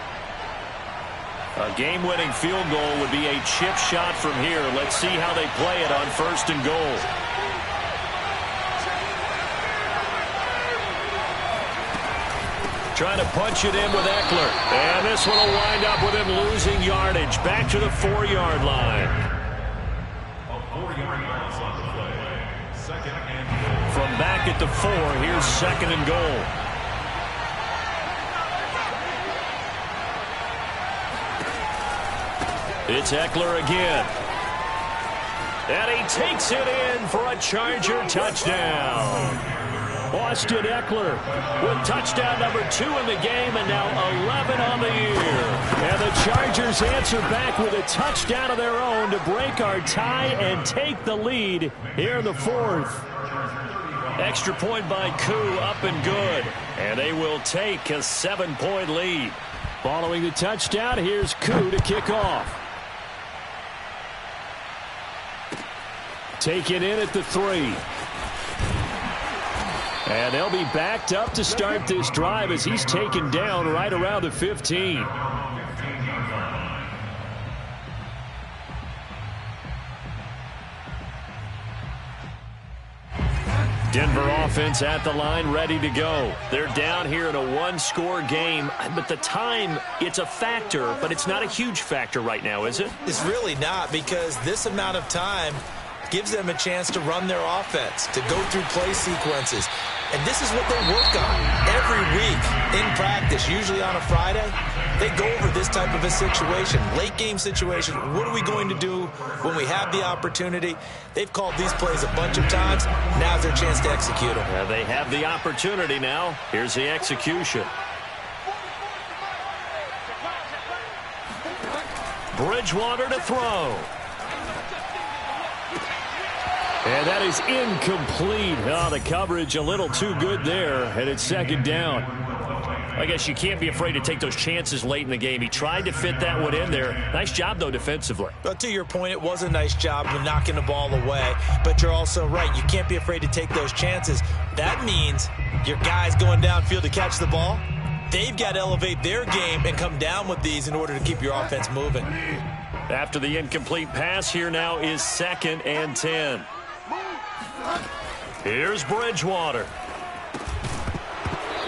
Speaker 2: A game-winning field goal would be a chip shot from here. Let's see how they play it on 1st and goal. Trying to punch it in with Eckler. And this one will wind up with him losing yardage. Back to the 4-yard line.
Speaker 6: A 4-yard loss on the play. 2nd and goal.
Speaker 2: From back at the 4, here's 2nd and goal. It's Eckler again. And he takes it in for a Charger touchdown. Austin Eckler with touchdown number 2 in the game and now 11 on the year. And the Chargers answer back with a touchdown of their own to break our tie and take the lead here in the 4th. Extra point by Koo up and good. And they will take a 7-point lead.
Speaker 3: Following the touchdown, here's Koo to kick off. Take it in at the 3. And they'll be backed up to start this drive as he's taken down right around the 15.
Speaker 2: Denver offense at the line, ready to go. They're down here in a 1-score game, but the time, it's a factor, but it's not a huge factor right now, is it?
Speaker 5: It's really not, because this amount of time, gives them a chance to run their offense, to go through play sequences. And this is what they work on every week in practice, usually on a Friday. They go over this type of a situation, late game situation. What are we going to do when we have the opportunity? They've called these plays a bunch of times. Now's their chance to execute them.
Speaker 2: Yeah, they have the opportunity now. Here's the execution. Bridgewater to throw. And that is incomplete. Oh, the coverage a little too good there, and it's second down. I guess you can't be afraid to take those chances late in the game. He tried to fit that one in there. Nice job, though, defensively.
Speaker 5: But to your point, it was a nice job of knocking the ball away. But you're also right. You can't be afraid to take those chances. That means your guys going downfield to catch the ball, they've got to elevate their game and come down with these in order to keep your offense moving.
Speaker 2: After the incomplete pass, here now is 2nd and 10. Here's Bridgewater.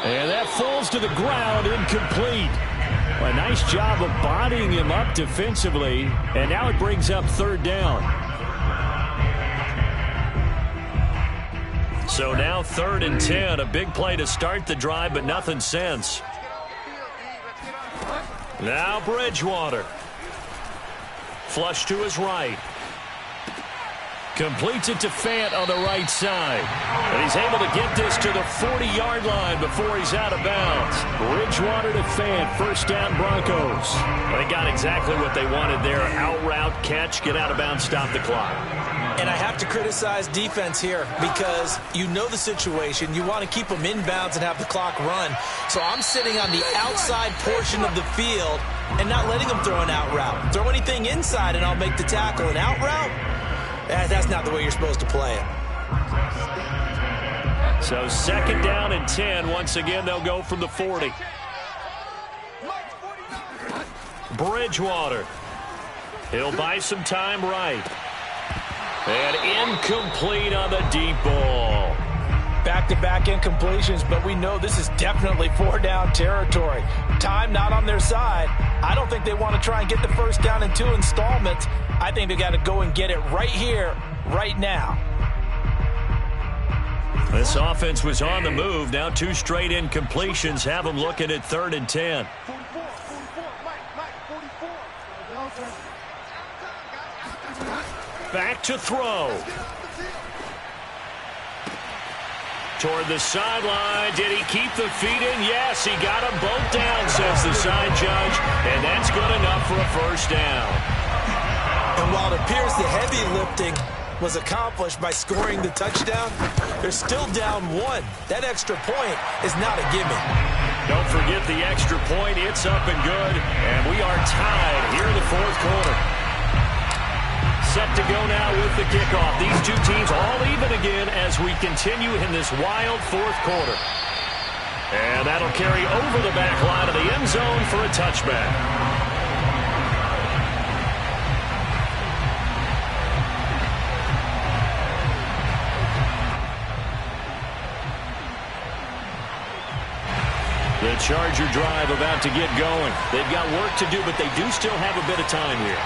Speaker 2: And that falls to the ground, incomplete. A nice job of bodying him up defensively. And now it brings up 3rd down. So now 3rd and 10. A big play to start the drive, but nothing since. Now Bridgewater. Flush to his right. Completes it to Fant on the right side. And he's able to get this to the 40-yard line before he's out of bounds. Bridgewater to Fant, 1st down Broncos. They got exactly what they wanted there. Out route, catch, get out of bounds, stop the clock.
Speaker 5: And I have to criticize defense here because you know the situation. You want to keep them inbounds and have the clock run. So I'm sitting on the outside portion of the field and not letting them throw an out route. Throw anything inside and I'll make the tackle. An out route? That's not the way you're supposed to play it.
Speaker 2: So 2nd down and 10. Once again, they'll go from the 40. Bridgewater. He'll buy some time right. And incomplete on the deep ball.
Speaker 4: Back-to-back incompletions, but we know this is definitely 4-down territory. Time not on their side. I don't think they want to try and get the 1st down in 2 installments. I think they got to go and get it right here, right now.
Speaker 2: This offense was on the move. Now 2 straight incompletions have them looking at 3rd and 10. Back to throw. Toward the sideline. Did he keep the feet in? Yes, he got them both down, says the side judge. And that's good enough for a 1st down.
Speaker 5: And while it appears the heavy lifting was accomplished by scoring the touchdown, they're still down 1. That extra point is not a gimme.
Speaker 2: Don't forget the extra point. It's up and good. And we are tied here in the 4th quarter. Set to go now with the kickoff. These two teams all even again as we continue in this wild 4th quarter. And that'll carry over the back line of the end zone for a touchback. The Charger drive about to get going. They've got work to do, but they do still have a bit of time here.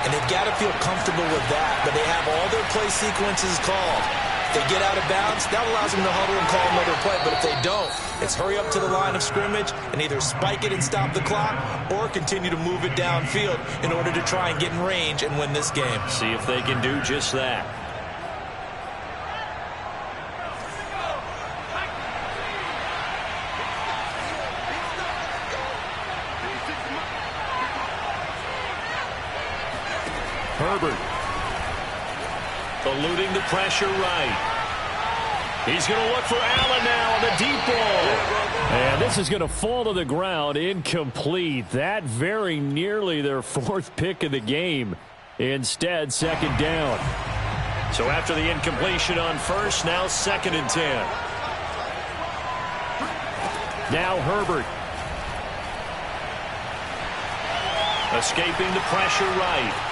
Speaker 5: And they've got to feel comfortable with that, but they have all their play sequences called. If they get out of bounds, that allows them to huddle and call another play. But if they don't, it's hurry up to the line of scrimmage and either spike it and stop the clock or continue to move it downfield in order to try and get in range and win this game.
Speaker 2: See if they can do just that. Herbert eluding the pressure right. He's going to look for Allen now on the deep ball.
Speaker 3: And this is going to fall to the ground, incomplete. That very nearly their 4th pick of the game. Instead, 2nd down.
Speaker 2: So after the incompletion on 1st, now 2nd and 10.
Speaker 3: Now Herbert.
Speaker 2: Escaping the pressure right.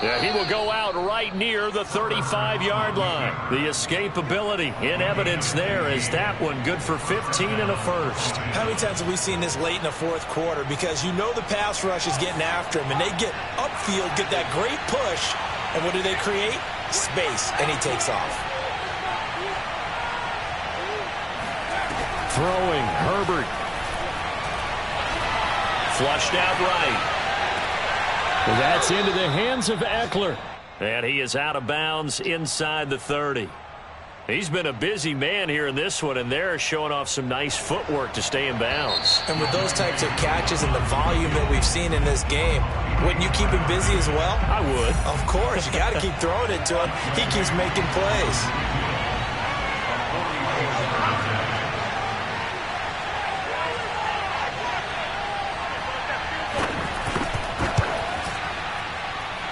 Speaker 2: Yeah, he will go out right near the 35-yard line. The escapability in evidence there is that one good for 15 and a 1st.
Speaker 5: How many times have we seen this late in the 4th quarter? Because you know the pass rush is getting after him, and they get upfield, get that great push, And what do they create? Space, and he takes off.
Speaker 2: Throwing, Herbert. Flushed out right.
Speaker 3: Well, that's into the hands of Eckler.
Speaker 2: And he is out of bounds inside the 30. He's been a busy man here in this one, and they're showing off some nice footwork to stay in bounds.
Speaker 5: And with those types of catches and the volume that we've seen in this game, wouldn't you keep him busy as well?
Speaker 2: I would.
Speaker 5: Of course. You got to keep throwing it to him. He keeps making plays.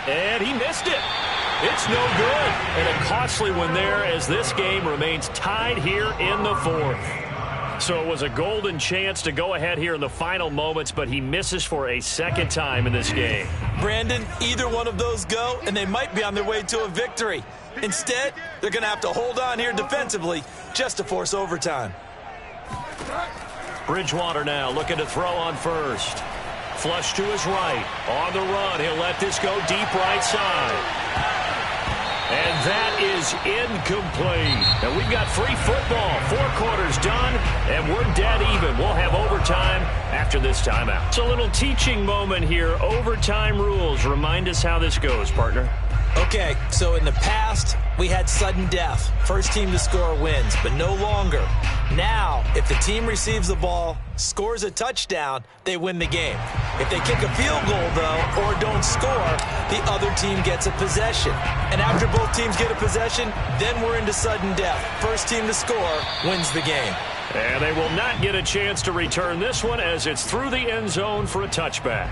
Speaker 2: And he missed it. It's no good. And a costly one there as this game remains tied here in the 4th. So it was a golden chance to go ahead here in the final moments, but he misses for a second time in this game.
Speaker 5: Brandon, either one of those go, and they might be on their way to a victory. Instead, they're going to have to hold on here defensively just to force overtime.
Speaker 2: Bridgewater now looking to throw on first. Flush to his right. On the run, he'll let this go deep right side. And that is incomplete. And we've got free football. 4 quarters done, and we're dead even. We'll have overtime after this timeout. It's a little teaching moment here. Overtime rules. Remind us how this goes, partner.
Speaker 5: Okay, so in the past, we had sudden death. First team to score wins, but no longer. Now, if the team receives the ball, scores a touchdown, they win the game. If they kick a field goal, though, or don't score, the other team gets a possession. And after both teams get a possession, then we're into sudden death. First team to score wins the game.
Speaker 2: And they will not get a chance to return this one as it's through the end zone for a touchback.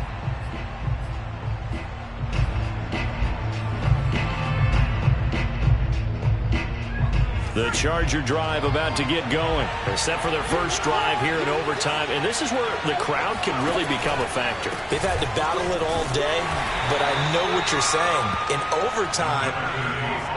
Speaker 2: The Charger drive about to get going. They're set for their first drive here in overtime, and this is where the crowd can really become a factor.
Speaker 5: They've had to battle it all day, but I know what you're saying. In overtime,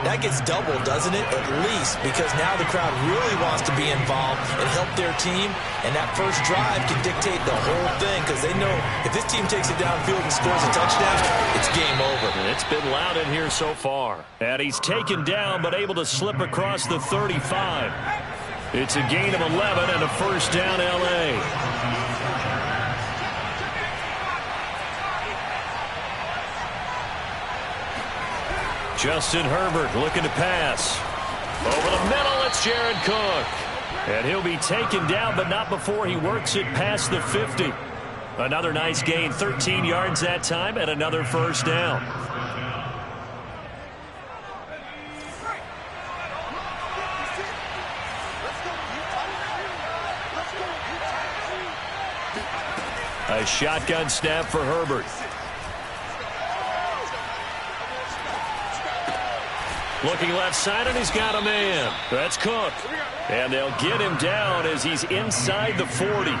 Speaker 5: that gets doubled, doesn't it? At least, because now the crowd really wants to be involved and help their team, and that first drive can dictate the whole thing because they know if this team takes it downfield and scores a touchdown, it's game over.
Speaker 2: And it's been loud in here so far. And he's taken down but able to slip across the 35. It's a gain of 11 and a first down L.A. Justin Herbert looking to pass. Over the middle, it's Jared Cook. And he'll be taken down, but not before he works it past the 50. Another nice gain, 13 yards that time, and another first down. A shotgun snap for Herbert. Looking left side, and he's got a man. That's Cook. And they'll get him down as he's inside the 40.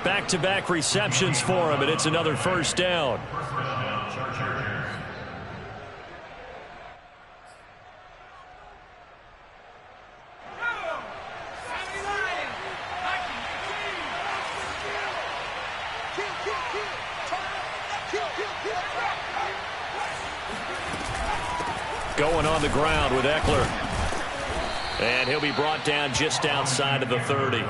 Speaker 2: Back-to-back receptions for him, and it's another first down. Going on the ground with Eckler. And he'll be brought down just outside of the 30.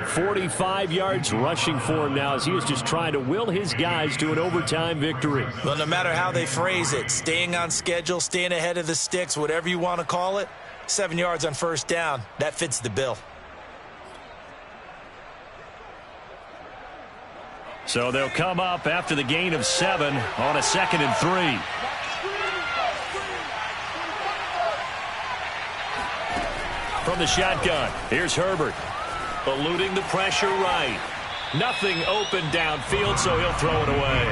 Speaker 2: 45 yards rushing for him now as he is just trying to will his guys to an overtime victory.
Speaker 5: Well, no matter how they phrase it, staying on schedule, staying ahead of the sticks, whatever you want to call it, 7 yards on first down, that fits the bill.
Speaker 2: So they'll come up after the gain of 7 on a 2nd and 3. From the shotgun, here's Herbert. Eluding the pressure right. Nothing open downfield, so he'll throw it away.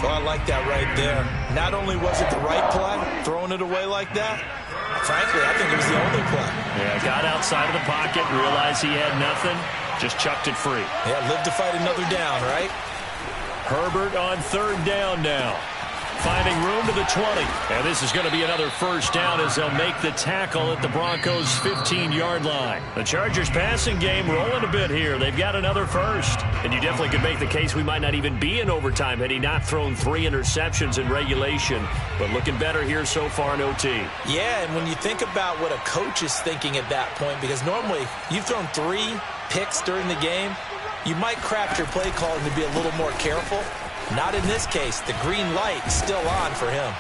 Speaker 5: Oh, I like that right there. Not only was it the right play, throwing it away like that, frankly, I think it was the only play.
Speaker 2: Yeah, got outside of the pocket, realized he had nothing, just chucked it free.
Speaker 5: Yeah, live to fight another down, right?
Speaker 2: Herbert on 3rd down now. finding room to the 20. And this is going to be another first down as they'll make the tackle at the Broncos' 15-yard line. The Chargers passing game rolling a bit here. They've got another first. And you definitely could make the case we might not even be in overtime had he not thrown 3 interceptions in regulation. But looking better here so far in OT.
Speaker 5: Yeah, and when you think about what a coach is thinking at that point, because normally you've thrown 3 picks during the game, you might craft your play calling to be a little more careful. Not in this case. The green light is still on for him.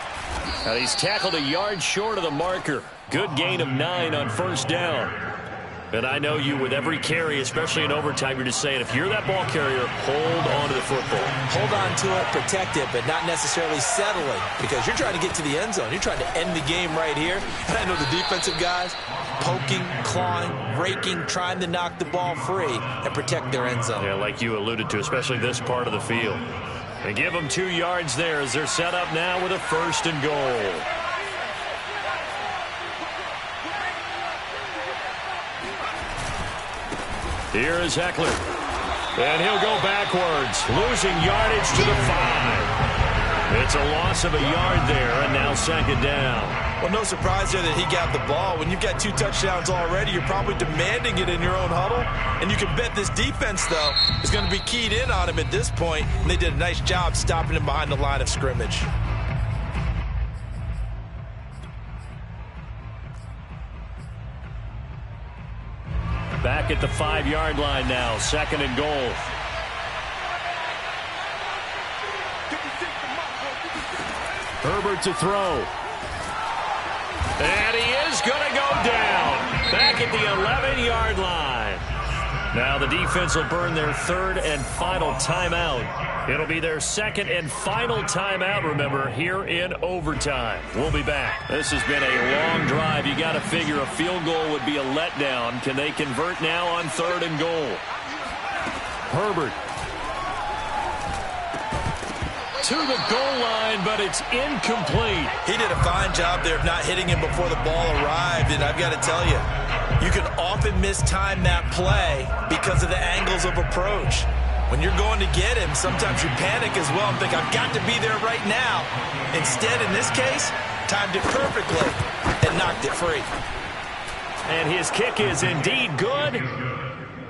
Speaker 2: Now he's tackled a yard short of the marker. Good gain of 9 on first down. And I know you, with every carry, especially in overtime, you're just saying, if you're that ball carrier, hold on to the football.
Speaker 5: Hold on to it, protect it, but not necessarily settling, because you're trying to get to the end zone. You're trying to end the game right here. And I know the defensive guys poking, clawing, raking, trying to knock the ball free and protect their end zone.
Speaker 2: Yeah, like you alluded to, especially this part of the field. And give them 2 yards there as they're set up now with a 1st and goal. Here is Eckler. And he'll go backwards, losing yardage to the 5. It's a loss of a yard there, and now 2nd down.
Speaker 5: Well, no surprise there that he got the ball. When you've got 2 touchdowns already, you're probably demanding it in your own huddle. And you can bet this defense, though, is going to be keyed in on him at this point. And they did a nice job stopping him behind the line of scrimmage.
Speaker 2: Back at the 5-yard line now, 2nd and goal. Herbert to throw. And he is going to go down. Back at the 11-yard line. Now the defense will burn their 3rd and final timeout. It'll be their 2nd and final timeout, remember, here in overtime. We'll be back. This has been a long drive. You got to figure a field goal would be a letdown. Can they convert now on 3rd and goal? Herbert to the goal line, but it's incomplete.
Speaker 5: He did a fine job there of not hitting him before the ball arrived, and I've got to tell you, you can often mistime that play because of the angles of approach. When you're going to get him, sometimes you panic as well and think, I've got to be there right now. Instead, in this case, timed it perfectly and knocked it free.
Speaker 2: And his kick is indeed good.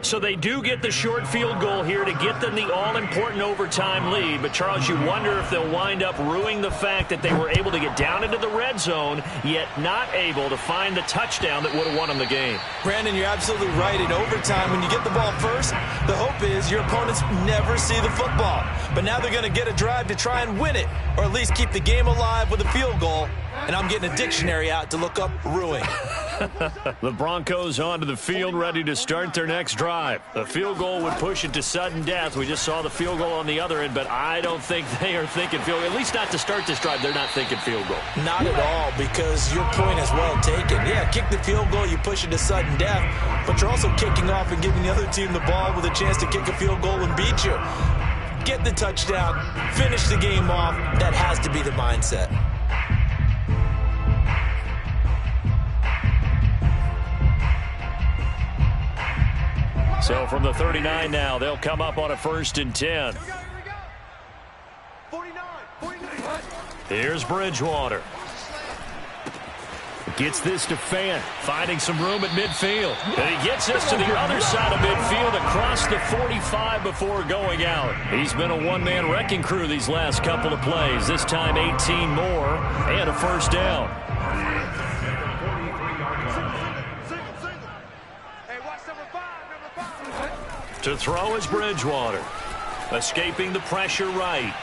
Speaker 2: So they do get the short field goal here to get them the all-important overtime lead. But, Charles, you wonder if they'll wind up ruining the fact that they were able to get down into the red zone, yet not able to find the touchdown that would have won them the game.
Speaker 5: Brandon, you're absolutely right. In overtime, when you get the ball first, the hope is your opponents never see the football. But now they're going to get a drive to try and win it, or at least keep the game alive with a field goal. And I'm getting a dictionary out to look up ruin.
Speaker 2: The Broncos onto the field, ready to start their next drive. The field goal would push it to sudden death. We just saw the field goal on the other end, but I don't think they are thinking field goal. At least not to start this drive. They're not thinking field goal.
Speaker 5: Not at all, because your point is well taken. Yeah, kick the field goal, you push it to sudden death, but you're also kicking off and giving the other team the ball with a chance to kick a field goal and beat you. Get the touchdown, finish the game off. That has to be the mindset.
Speaker 2: So from the 39 now, they'll come up on a 1st and 10. Here's Bridgewater. Gets this to Fant, finding some room at midfield. And he gets this to the other side of midfield across the 45 before going out. He's been a one-man wrecking crew these last couple of plays. This time 18 more and a 1st down. To throw is Bridgewater. Escaping the pressure right.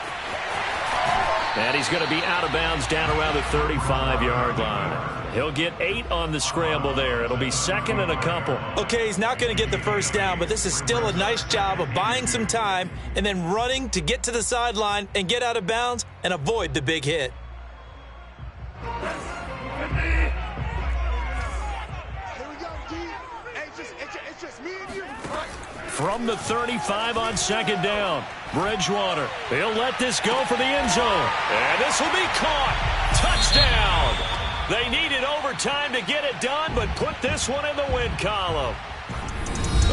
Speaker 2: And he's going to be out of bounds down around the 35-yard line. He'll get 8 on the scramble there. It'll be 2nd and a couple.
Speaker 5: Okay, he's not going to get the 1st down, but this is still a nice job of buying some time and then running to get to the sideline and get out of bounds and avoid the big hit.
Speaker 2: From the 35 on 2nd down, Bridgewater. He'll let this go for the end zone. And this will be caught. Touchdown. They needed overtime to get it done, but put this one in the win column.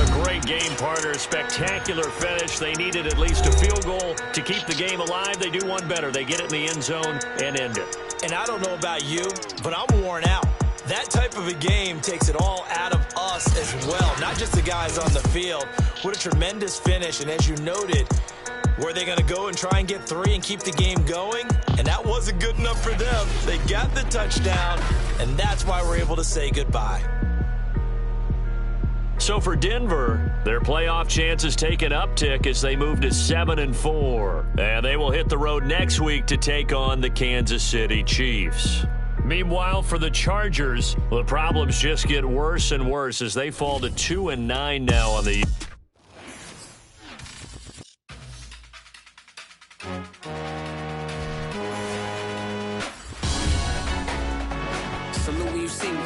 Speaker 2: A great game, partner. Spectacular finish. They needed at least a field goal to keep the game alive. They do one better. They get it in the end zone and end it.
Speaker 5: And I don't know about you, but I'm worn out. That type of a game takes it all out of us as well, not just the guys on the field. What a tremendous finish, and as you noted, were they going to go and try and get 3 and keep the game going? And that wasn't good enough for them. They got the touchdown, and that's why we're able to say goodbye.
Speaker 2: So for Denver, their playoff chances take an uptick as they move to 7-4. And they will hit the road next week to take on the Kansas City Chiefs. Meanwhile, for the Chargers, the problems just get worse and worse as they fall to 2-9 now on the
Speaker 7: Salute when you see me.